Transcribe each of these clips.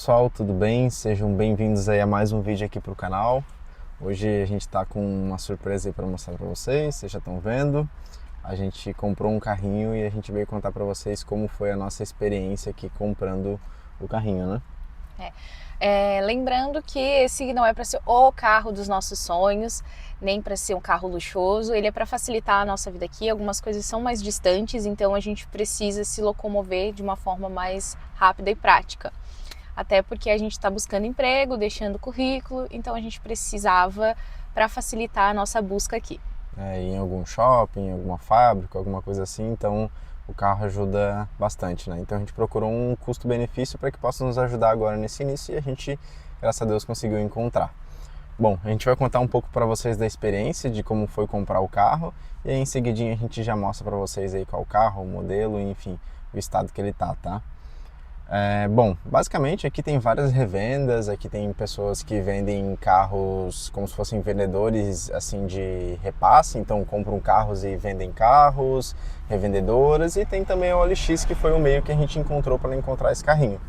Pessoal, tudo bem? Sejam bem-vindos aí a mais um vídeo aqui para o canal. Hoje a gente está com uma surpresa aí para mostrar para vocês já estão vendo. A gente comprou um carrinho e a gente veio contar para vocês como foi a nossa experiência aqui comprando o carrinho, né? Lembrando que esse não é para ser o carro dos nossos sonhos, nem para ser um carro luxuoso, ele é para facilitar a nossa vida aqui. Algumas coisas são mais distantes, então a gente precisa se locomover de uma forma mais rápida e prática. Até porque a gente está buscando emprego, deixando currículo, então a gente precisava para facilitar a nossa busca aqui. Em algum shopping, alguma fábrica, alguma coisa assim, então o carro ajuda bastante, né? Então a gente procurou um custo-benefício para que possa nos ajudar agora nesse início e a gente, graças a Deus, conseguiu encontrar. Bom, a gente vai contar um pouco para vocês da experiência de como foi comprar o carro e aí em seguidinho a gente já mostra para vocês aí qual o carro, o modelo, enfim, o estado que ele tá? Bom, basicamente aqui tem várias revendas, aqui tem pessoas que vendem carros como se fossem vendedores assim de repasse, então compram carros e vendem carros, revendedoras, e tem também a OLX, que foi o meio que a gente encontrou para encontrar esse carrinho.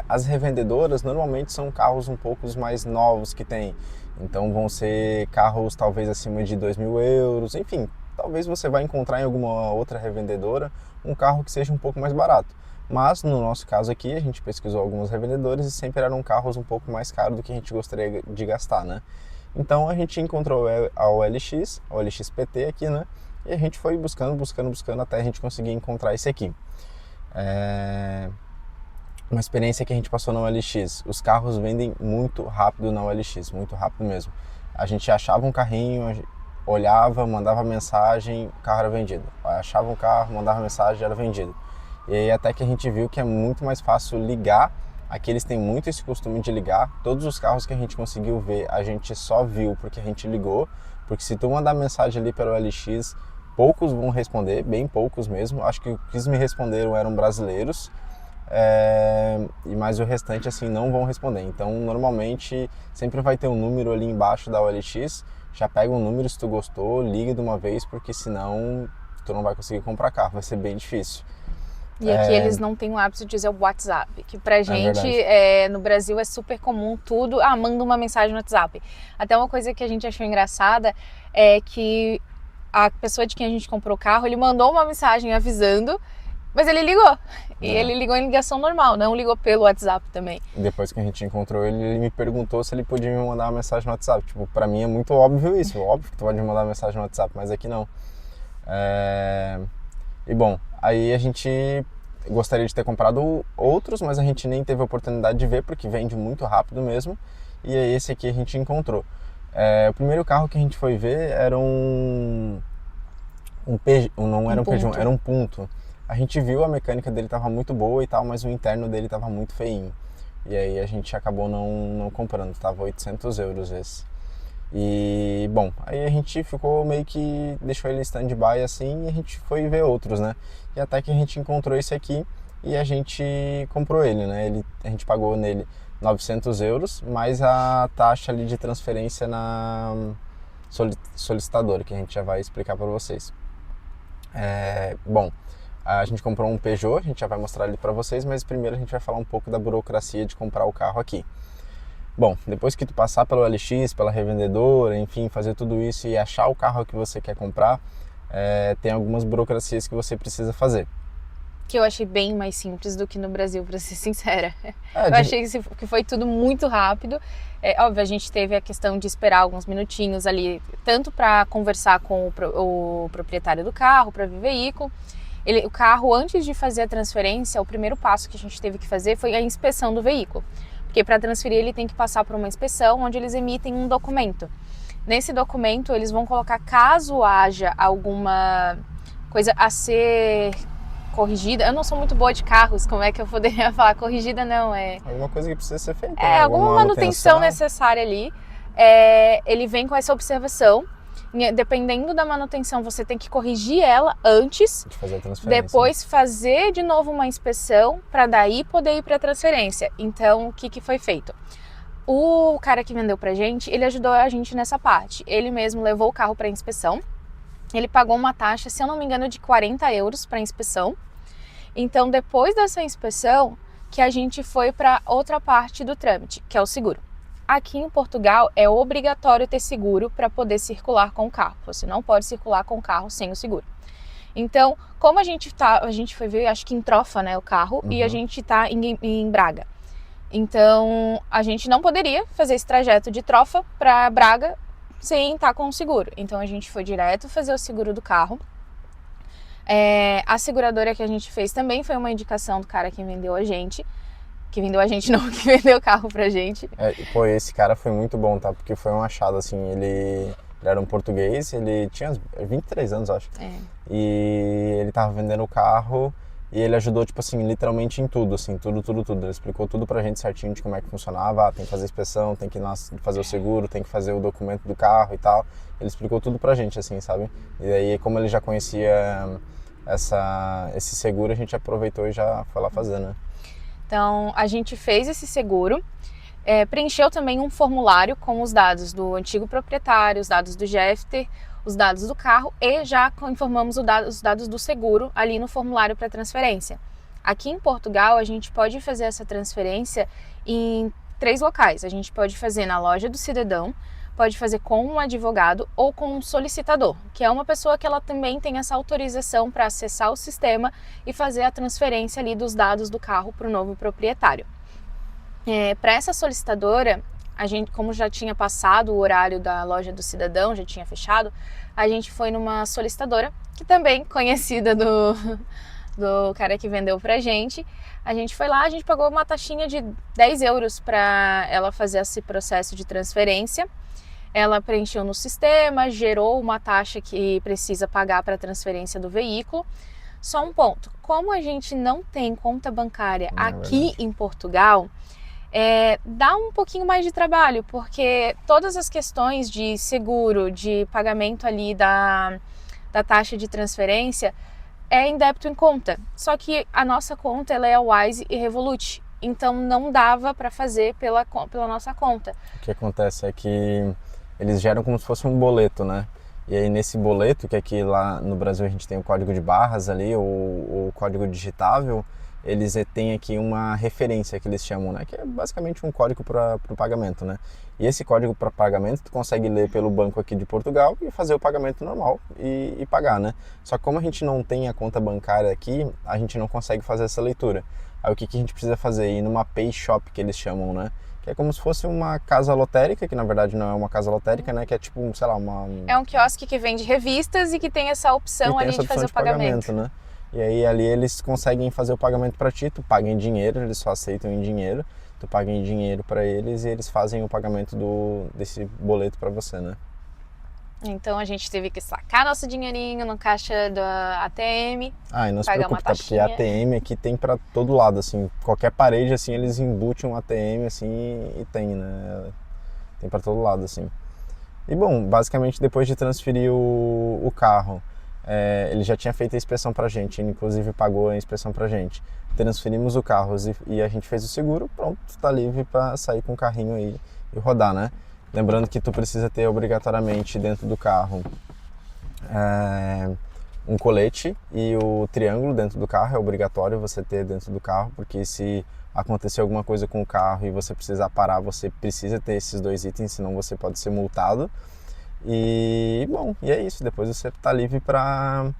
As revendedoras normalmente são carros um pouco mais novos que tem, então vão ser carros talvez acima de 2.000 euros, enfim, talvez você vai encontrar em alguma outra revendedora um carro que seja um pouco mais barato. Mas no nosso caso aqui, a gente pesquisou alguns revendedores e sempre eram carros um pouco mais caros do que a gente gostaria de gastar, né? Então a gente encontrou a OLX, a OLX PT aqui, né? E a gente foi buscando até a gente conseguir encontrar esse aqui. Uma experiência que a gente passou na OLX. Os carros vendem muito rápido na OLX, muito rápido mesmo. A gente achava um carrinho, olhava, mandava mensagem, o carro era vendido. Achava um carro, mandava mensagem, era vendido. E aí até que a gente viu que é muito mais fácil ligar. Aqui eles têm muito esse costume de ligar. Todos os carros que a gente conseguiu ver, a gente só viu porque a gente ligou. Porque se tu mandar mensagem ali pelo OLX, poucos vão responder, bem poucos mesmo. Acho que os que me responderam eram brasileiros. Mas o restante assim não vão responder. Então normalmente sempre vai ter um número ali embaixo da OLX. Já pega um número se tu gostou, liga de uma vez, porque senão tu não vai conseguir comprar carro, vai ser bem difícil. E aqui eles não têm o hábito de dizer o WhatsApp, que pra É gente, verdade. no Brasil, é super comum tudo, manda uma mensagem no WhatsApp. Até uma coisa que a gente achou engraçada é que a pessoa de quem a gente comprou o carro, ele mandou uma mensagem avisando, mas ele ligou. E É. ele ligou em ligação normal, não ligou pelo WhatsApp também. Depois que a gente encontrou ele, ele me perguntou se ele podia me mandar uma mensagem no WhatsApp. Tipo, pra mim é muito óbvio isso, óbvio que tu pode me mandar uma mensagem no WhatsApp, mas aqui não. E bom, aí a gente gostaria de ter comprado outros, mas a gente nem teve a oportunidade de ver, porque vende muito rápido mesmo. E aí esse aqui a gente encontrou. O primeiro carro que a gente foi ver era não Um era um Peugeot, ponto. era um Punto. A gente viu, a mecânica dele estava muito boa e tal, mas o interno dele estava muito feinho. E aí a gente acabou não comprando, estava 800 euros esse. E bom, aí a gente ficou meio que deixou ele stand-by assim e a gente foi ver outros, né? E até que a gente encontrou esse aqui e a gente comprou ele, né? A gente pagou nele 900 euros, mais a taxa ali de transferência na solicitadora, que a gente já vai explicar para vocês. Bom, a gente comprou um Peugeot, a gente já vai mostrar ele para vocês, mas primeiro a gente vai falar um pouco da burocracia de comprar o carro aqui. Bom, depois que tu passar pelo LX, pela revendedora, enfim, fazer tudo isso e achar o carro que você quer comprar, tem algumas burocracias que você precisa fazer. Que eu achei bem mais simples do que no Brasil, pra ser sincera. É, Eu de- achei que foi tudo muito rápido. Óbvio, a gente teve a questão de esperar alguns minutinhos ali, tanto para conversar com o proprietário do carro, para ver o veículo. O carro, antes de fazer a transferência, o primeiro passo que a gente teve que fazer foi a inspeção do veículo. Porque para transferir ele tem que passar por uma inspeção onde eles emitem um documento. Nesse documento eles vão colocar, caso haja alguma coisa a ser corrigida. Eu não sou muito boa de carros, como é que eu poderia falar? Corrigida não, alguma coisa que precisa ser feita, né? alguma Alguma manutenção manutenção. necessária ali. Ele vem com essa observação. Dependendo da manutenção, você tem que corrigir ela antes, De fazer a transferência. depois fazer de novo uma inspeção para daí poder ir para a transferência. Então, o que foi feito? O cara que vendeu pra gente, ele ajudou a gente nessa parte. Ele mesmo levou o carro para inspeção. Ele pagou uma taxa, se eu não me engano, de 40 euros para inspeção. Então, depois dessa inspeção, que a gente foi para outra parte do trâmite, que é o seguro. Aqui em Portugal é obrigatório ter seguro para poder circular com o carro. Você não pode circular com o carro sem o seguro. Então, como a gente foi ver, acho que em Trofa, né, o carro, e a gente tá em Braga. Então, a gente não poderia fazer esse trajeto de Trofa para Braga sem estar com o seguro. Então, a gente foi direto fazer o seguro do carro. A seguradora que a gente fez também foi uma indicação do cara que vendeu a gente. Que vendeu a gente não, que vendeu o carro pra gente. Pô, esse cara foi muito bom, tá? Porque foi um achado, assim, ele era um português, ele tinha 23 anos, acho. E ele tava vendendo o carro e ele ajudou, tipo assim, literalmente em tudo, assim, tudo. Ele explicou tudo pra gente certinho de como é que funcionava, tem que fazer inspeção, tem que fazer o seguro, tem que fazer o documento do carro e tal. Ele explicou tudo pra gente, assim, sabe? E aí, como ele já conhecia esse seguro, a gente aproveitou e já foi lá fazer, né? Então, a gente fez esse seguro, preencheu também um formulário com os dados do antigo proprietário, os dados do Jeffter, os dados do carro e já informamos os dados do seguro ali no formulário para transferência. Aqui em Portugal, a gente pode fazer essa transferência em 3 locais. A gente pode fazer na loja do cidadão, pode fazer com um advogado ou com um solicitador, que é uma pessoa que ela também tem essa autorização para acessar o sistema e fazer a transferência ali dos dados do carro para o novo proprietário. Para essa solicitadora, a gente, como já tinha passado o horário da loja do cidadão, já tinha fechado, a gente foi numa solicitadora, que também conhecida do cara que vendeu pra gente. A gente foi lá, a gente pagou uma taxinha de 10 euros para ela fazer esse processo de transferência. Ela preencheu no sistema, gerou uma taxa que precisa pagar para a transferência do veículo. Só um ponto, como a gente não tem conta bancária aqui em Portugal, dá um pouquinho mais de trabalho, porque todas as questões de seguro, de pagamento ali da taxa de transferência é em débito em conta. Só que a nossa conta ela é a Wise e Revolut, então não dava para fazer pela nossa conta. O que acontece é que eles geram como se fosse um boleto, né? E aí nesse boleto, que aqui lá no Brasil a gente tem o código de barras ali, o código digitável, eles têm aqui uma referência que eles chamam, né? Que é basicamente um código para o pagamento, né? E esse código para pagamento tu consegue ler pelo banco aqui de Portugal e fazer o pagamento normal e pagar, né? Só que como a gente não tem a conta bancária aqui, a gente não consegue fazer essa leitura. Aí o que a gente precisa fazer? Ir numa pay shop, que eles chamam, né? Que é como se fosse uma casa lotérica, que na verdade não é uma casa lotérica, né? Que é tipo, sei lá, É um quiosque que vende revistas e que tem essa opção ali de fazer o pagamento, né? E aí ali eles conseguem fazer o pagamento para ti, tu paga em dinheiro, eles só aceitam em dinheiro, tu paga em dinheiro para eles e eles fazem o pagamento desse boleto para você, né? Então a gente teve que sacar nosso dinheirinho no caixa da ATM. E não se preocupe, tá? Porque a ATM aqui tem para todo lado, assim, qualquer parede, assim, eles embutem um ATM, assim, e tem, né? Tem para todo lado, assim. E bom, basicamente depois de transferir o carro, ele já tinha feito a inspeção pra gente, ele inclusive pagou a inspeção pra gente. Transferimos o carro e a gente fez o seguro, pronto, tá livre para sair com o carrinho aí e rodar, né? Lembrando que tu precisa ter obrigatoriamente dentro do carro um colete e o triângulo dentro do carro, é obrigatório você ter dentro do carro, porque se acontecer alguma coisa com o carro e você precisar parar, você precisa ter esses 2 itens, senão você pode ser multado. E bom, e é isso, depois você tá livre para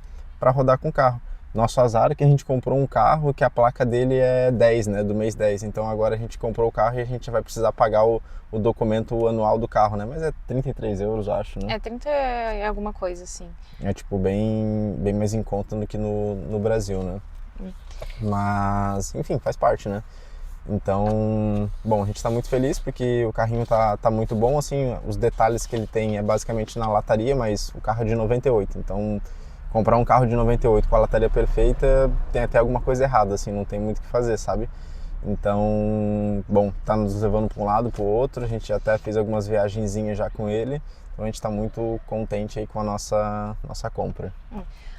rodar com o carro. Nosso azar é que a gente comprou um carro que a placa dele é 10, né, do mês 10, então agora a gente comprou o carro e a gente vai precisar pagar o documento anual do carro, né, mas é 33 euros, acho, né? 30 e alguma coisa, assim. É tipo bem mais em conta do que no Brasil, né? Mas, enfim, faz parte, né? Então, bom, a gente está muito feliz porque o carrinho tá muito bom, assim, os detalhes que ele tem é basicamente na lataria, mas o carro é de 98, então comprar um carro de 98 com a lataria perfeita tem até alguma coisa errada, assim, não tem muito o que fazer, sabe? Então, bom, tá nos levando para um lado, para o outro, a gente até fez algumas viagenzinhas já com ele, então a gente está muito contente aí com a nossa compra.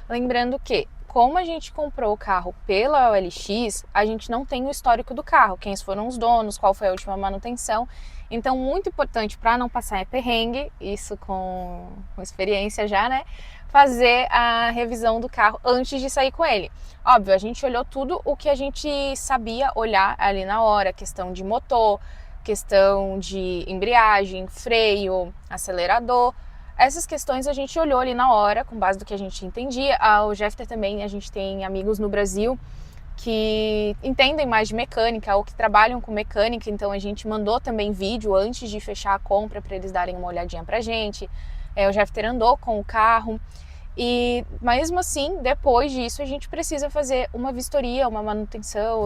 Lembrando que, como a gente comprou o carro pela OLX, a gente não tem o histórico do carro, quem foram os donos, qual foi a última manutenção. Então, muito importante para não passar perrengue, isso com experiência já, né? fazer a revisão do carro antes de sair com ele. Óbvio, a gente olhou tudo o que a gente sabia olhar ali na hora, questão de motor, questão de embreagem, freio, acelerador. Essas questões a gente olhou ali na hora, com base do que a gente entendia. O Jeffter também, a gente tem amigos no Brasil que entendem mais de mecânica ou que trabalham com mecânica, então a gente mandou também vídeo antes de fechar a compra para eles darem uma olhadinha pra gente. O Jeffter andou com o carro e mesmo assim, depois disso, a gente precisa fazer uma vistoria, uma manutenção,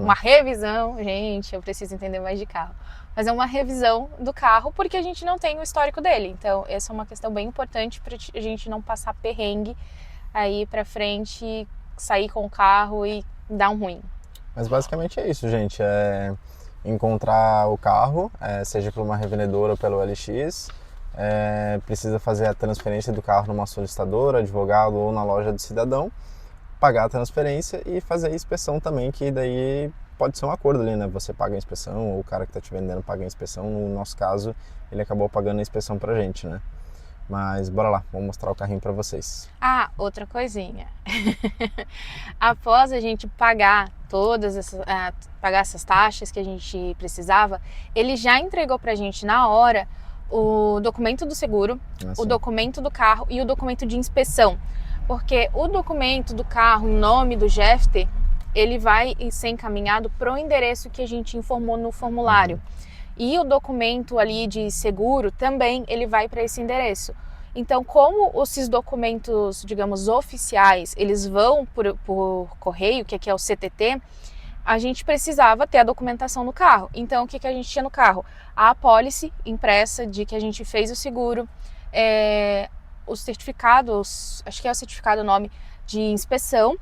uma revisão. Gente, eu preciso entender mais de carro. Fazer uma revisão do carro porque a gente não tem o histórico dele. Então, essa é uma questão bem importante para a gente não passar perrengue aí para frente, sair com o carro e dar um ruim. Mas basicamente é isso, gente. É encontrar o carro, seja por uma revendedora ou pelo LX. Precisa fazer a transferência do carro numa solicitadora, advogado ou na loja do cidadão, pagar a transferência e fazer a inspeção também, que daí pode ser um acordo ali, né? Você paga a inspeção ou o cara que está te vendendo paga a inspeção. No nosso caso, ele acabou pagando a inspeção pra gente, né? Mas bora lá, vou mostrar o carrinho para vocês. Outra coisinha. Após a gente pagar pagar essas taxas que a gente precisava, ele já entregou pra gente na hora o documento do seguro, o documento do carro e o documento de inspeção. Porque o documento do carro em nome do Jeffter, ele vai ser encaminhado para o endereço que a gente informou no formulário. E o documento ali de seguro também, ele vai para esse endereço. Então, como esses documentos, digamos, oficiais, eles vão por correio, que aqui é o CTT, a gente precisava ter a documentação no carro. Então, o que a gente tinha no carro? A apólice impressa de que a gente fez o seguro, os certificados, acho que é o certificado o nome, de inspeção,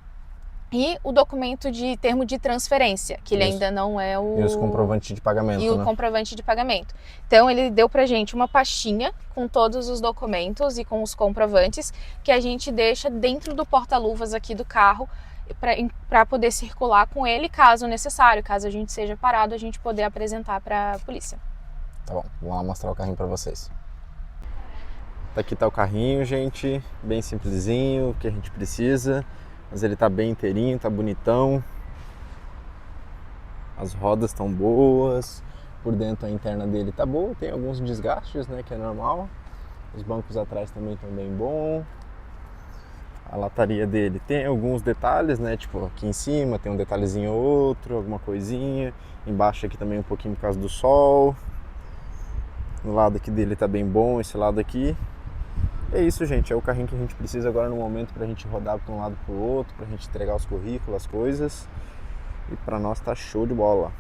e o documento de termo de transferência, que ele ainda não é o... E os comprovantes de pagamento, E o comprovante de pagamento. Então, ele deu pra gente uma pastinha com todos os documentos e com os comprovantes que a gente deixa dentro do porta-luvas aqui do carro para poder circular com ele, caso necessário, caso a gente seja parado, a gente poder apresentar para a polícia. Tá bom, vamos lá mostrar o carrinho para vocês. Aqui tá o carrinho, gente, bem simplesinho, o que a gente precisa. Mas ele tá bem inteirinho, tá bonitão. As rodas estão boas. Por dentro a interna dele tá boa. Tem alguns desgastes, né, que é normal. Os bancos atrás também estão bem bons. A lataria dele tem alguns detalhes, né, tipo aqui em cima tem um detalhezinho ou outro, alguma coisinha. Embaixo aqui também um pouquinho por causa do sol. O lado aqui dele tá bem bom, esse lado aqui. É isso, gente, é o carrinho que a gente precisa agora no momento pra gente rodar para um lado pro outro, pra gente entregar os currículos, as coisas. E pra nós tá show de bola.